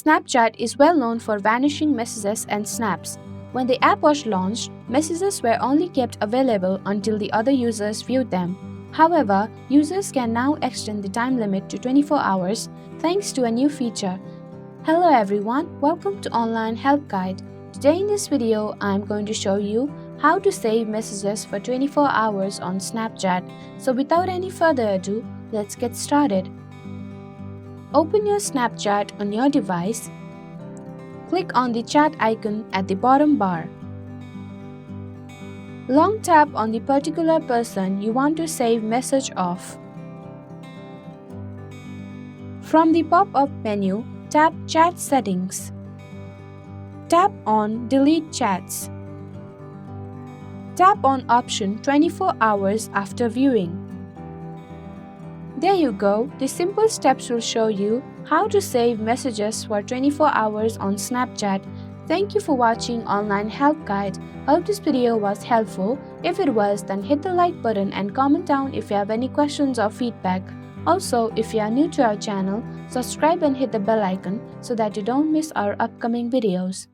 Snapchat is well known for vanishing messages and snaps. When the app was launched, messages were only kept available until the other users viewed them. However, users can now extend the time limit to 24 hours thanks to a new feature. Hello everyone, welcome to Online Help Guide. Today in this video, I am going to show you how to save messages for 24 hours on Snapchat. So without any further ado, let's get started. Open your Snapchat on your device. Click on the chat icon at the bottom bar. Long tap on the particular person you want to save message of. From the pop-up menu, tap Chat Settings. Tap on Delete Chats. Tap on option 24 hours after viewing. There you go, the simple steps will show you how to save messages for 24 hours on Snapchat. Thank you for watching Online Help Guide. Hope this video was helpful. If it was, then hit the like button and comment down if you have any questions or feedback. Also, if you are new to our channel, subscribe and hit the bell icon so that you don't miss our upcoming videos.